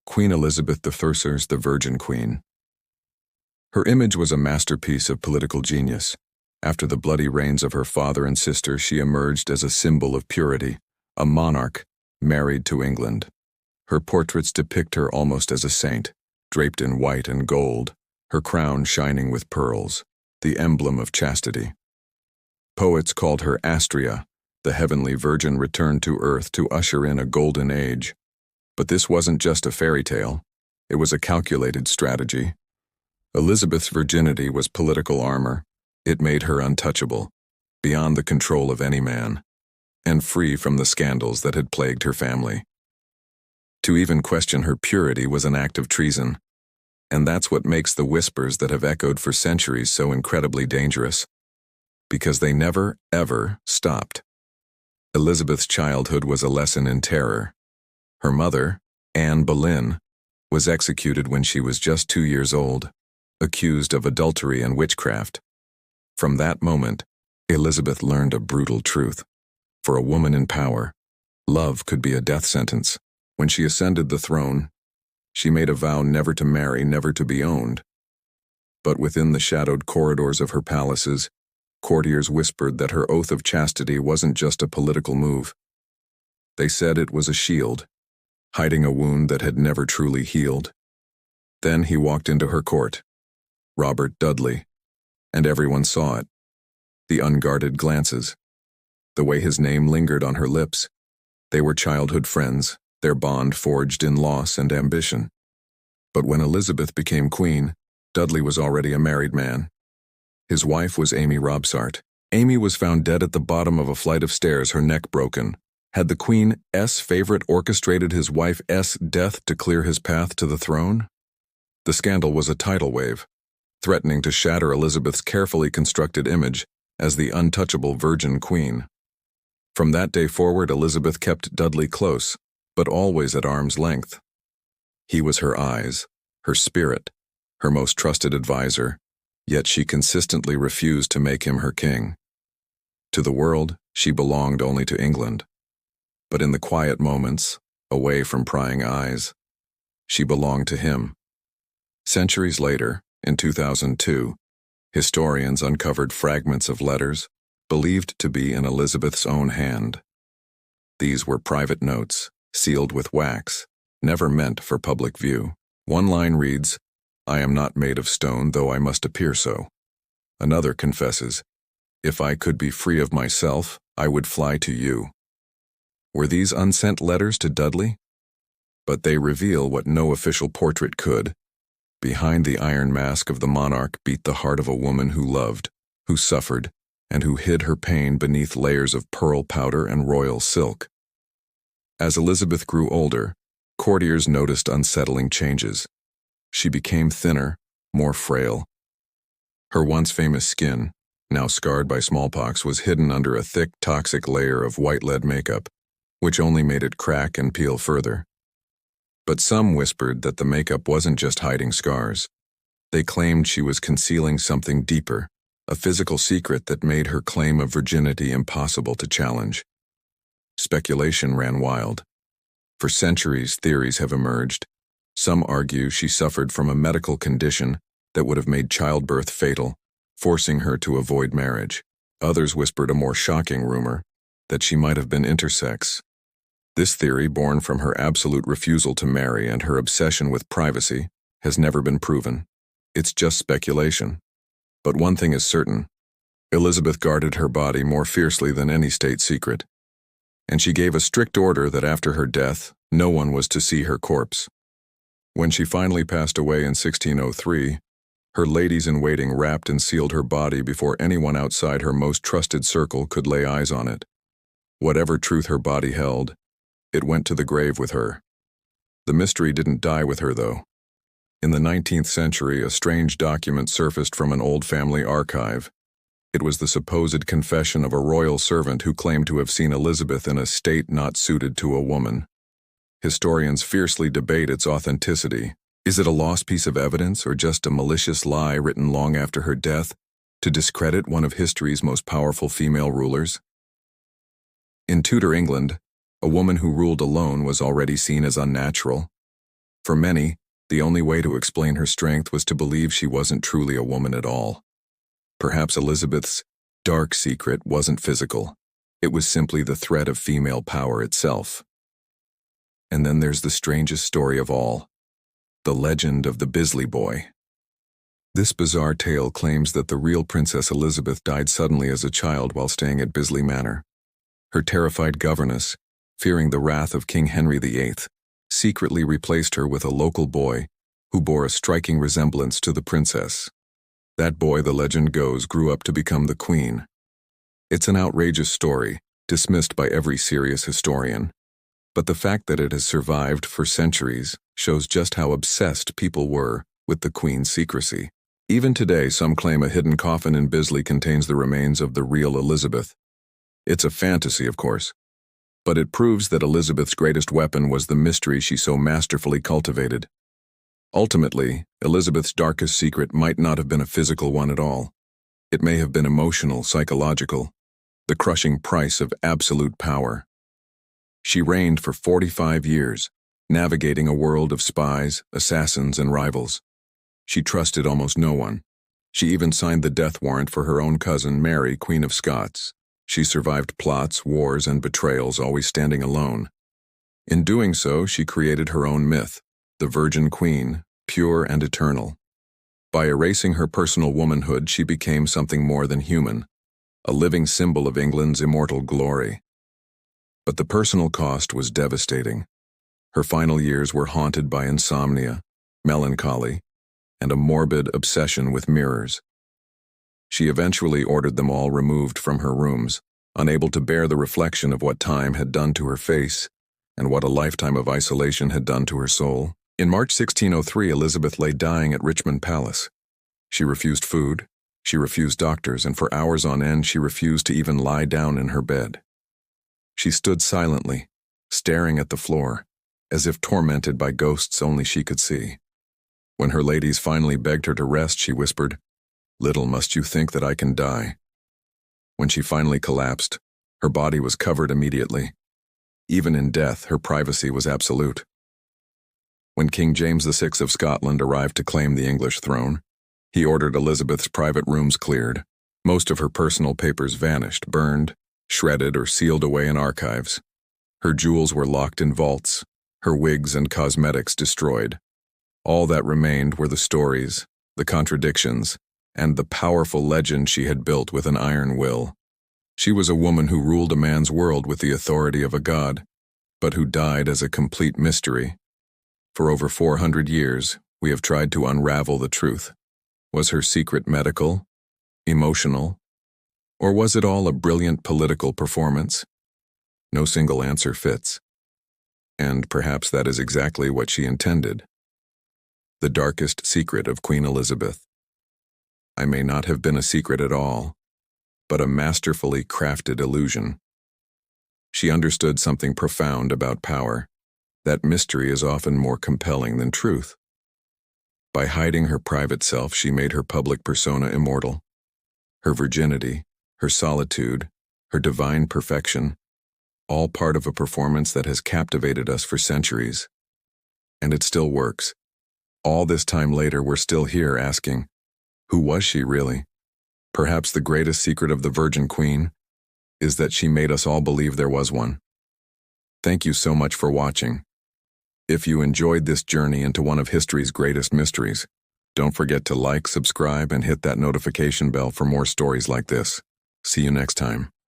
Queen Elizabeth I, the Virgin Queen. Her image was a masterpiece of political genius. After the bloody reigns of her father and sister, she emerged as a symbol of purity, a monarch married to England. Her portraits depict her almost as a saint, draped in white and gold, her crown shining with pearls, the emblem of chastity. Poets called her Astrea, the heavenly virgin returned to earth to usher in a golden age. But this wasn't just a fairy tale, it was a calculated strategy. Elizabeth's virginity was political armor. It made her untouchable, beyond the control of any man, and free from the scandals that had plagued her family. To even question her purity was an act of treason, and that's what makes the whispers that have echoed for centuries so incredibly dangerous, because they never, ever stopped. Elizabeth's childhood was a lesson in terror. Her mother, Anne Boleyn, was executed when she was just 2 years old, accused of adultery and witchcraft. From that moment, Elizabeth learned a brutal truth. For a woman in power, love could be a death sentence. When she ascended the throne, she made a vow never to marry, never to be owned. But within the shadowed corridors of her palaces, courtiers whispered that her oath of chastity wasn't just a political move. They said it was a shield, hiding a wound that had never truly healed. Then he walked into her court, Robert Dudley, and everyone saw it. The unguarded glances, the way his name lingered on her lips. They were childhood friends, their bond forged in loss and ambition. But when Elizabeth became queen, Dudley was already a married man. His wife was Amy Robsart. Amy was found dead at the bottom of a flight of stairs, her neck broken. Had the Queen's favorite orchestrated his wife's death to clear his path to the throne? The scandal was a tidal wave, threatening to shatter Elizabeth's carefully constructed image as the untouchable Virgin Queen. From that day forward, Elizabeth kept Dudley close, but always at arm's length. He was her eyes, her spirit, her most trusted advisor, yet she consistently refused to make him her king. To the world, she belonged only to England. But in the quiet moments, away from prying eyes, she belonged to him. Centuries later, in 2002, historians uncovered fragments of letters believed to be in Elizabeth's own hand. These were private notes, sealed with wax, never meant for public view. One line reads, "I am not made of stone, though I must appear so." Another confesses, "If I could be free of myself, I would fly to you." Were these unsent letters to Dudley? But they reveal what no official portrait could. Behind the iron mask of the monarch beat the heart of a woman who loved, who suffered, and who hid her pain beneath layers of pearl powder and royal silk. As Elizabeth grew older, courtiers noticed unsettling changes. She became thinner, more frail. Her once famous skin, now scarred by smallpox, was hidden under a thick, toxic layer of white lead makeup, which only made it crack and peel further. But some whispered that the makeup wasn't just hiding scars. They claimed she was concealing something deeper, a physical secret that made her claim of virginity impossible to challenge. Speculation ran wild. For centuries, theories have emerged. Some argue she suffered from a medical condition that would have made childbirth fatal, forcing her to avoid marriage. Others whispered a more shocking rumor, that she might have been intersex. This theory, born from her absolute refusal to marry and her obsession with privacy, has never been proven. It's just speculation. But one thing is certain, Elizabeth guarded her body more fiercely than any state secret. And she gave a strict order that after her death, no one was to see her corpse. When she finally passed away in 1603, her ladies-in-waiting wrapped and sealed her body before anyone outside her most trusted circle could lay eyes on it. Whatever truth her body held, it went to the grave with her. The mystery didn't die with her, though. In the 19th century, a strange document surfaced from an old family archive. It was the supposed confession of a royal servant who claimed to have seen Elizabeth in a state not suited to a woman. Historians fiercely debate its authenticity. Is it a lost piece of evidence or just a malicious lie written long after her death to discredit one of history's most powerful female rulers? In Tudor England, a woman who ruled alone was already seen as unnatural. For many, the only way to explain her strength was to believe she wasn't truly a woman at all. Perhaps Elizabeth's dark secret wasn't physical. It was simply the threat of female power itself. And then there's the strangest story of all, the legend of the Bisley boy. This bizarre tale claims that the real Princess Elizabeth died suddenly as a child while staying at Bisley Manor. Her terrified governess, fearing the wrath of King Henry VIII, secretly replaced her with a local boy who bore a striking resemblance to the princess. That boy, the legend goes, grew up to become the queen. It's an outrageous story, dismissed by every serious historian. But the fact that it has survived for centuries shows just how obsessed people were with the queen's secrecy. Even today, some claim a hidden coffin in Bisley contains the remains of the real Elizabeth. It's a fantasy, of course, but it proves that Elizabeth's greatest weapon was the mystery she so masterfully cultivated. Ultimately, Elizabeth's darkest secret might not have been a physical one at all. It may have been emotional, psychological, the crushing price of absolute power. She reigned for 45 years, navigating a world of spies, assassins, and rivals. She trusted almost no one. She even signed the death warrant for her own cousin, Mary, Queen of Scots. She survived plots, wars, and betrayals, always standing alone. In doing so, she created her own myth, the Virgin Queen, pure and eternal. By erasing her personal womanhood, she became something more than human, a living symbol of England's immortal glory. But the personal cost was devastating. Her final years were haunted by insomnia, melancholy, and a morbid obsession with mirrors. She eventually ordered them all removed from her rooms, unable to bear the reflection of what time had done to her face and what a lifetime of isolation had done to her soul. In March 1603, Elizabeth lay dying at Richmond Palace. She refused food, she refused doctors, and for hours on end she refused to even lie down in her bed. She stood silently, staring at the floor, as if tormented by ghosts only she could see. When her ladies finally begged her to rest, she whispered, "Little must you think that I can die." When she finally collapsed, her body was covered immediately. Even in death, her privacy was absolute. When King James VI of Scotland arrived to claim the English throne, he ordered Elizabeth's private rooms cleared. Most of her personal papers vanished, burned, shredded, or sealed away in archives. Her jewels were locked in vaults, her wigs and cosmetics destroyed. All that remained were the stories, the contradictions, and the powerful legend she had built with an iron will. She was a woman who ruled a man's world with the authority of a god, but who died as a complete mystery. For over 400 years, we have tried to unravel the truth. Was her secret medical, emotional, or was it all a brilliant political performance? No single answer fits. And perhaps that is exactly what she intended. The darkest secret of Queen Elizabeth. I may not have been a secret at all, but a masterfully crafted illusion. She understood something profound about power. That mystery is often more compelling than truth. By hiding her private self, she made her public persona immortal. Her virginity, her solitude, her divine perfection, all part of a performance that has captivated us for centuries. And it still works. All this time later, we're still here asking, who was she really? Perhaps the greatest secret of the Virgin Queen is that she made us all believe there was one. Thank you so much for watching. If you enjoyed this journey into one of history's greatest mysteries, don't forget to like, subscribe, and hit that notification bell for more stories like this. See you next time.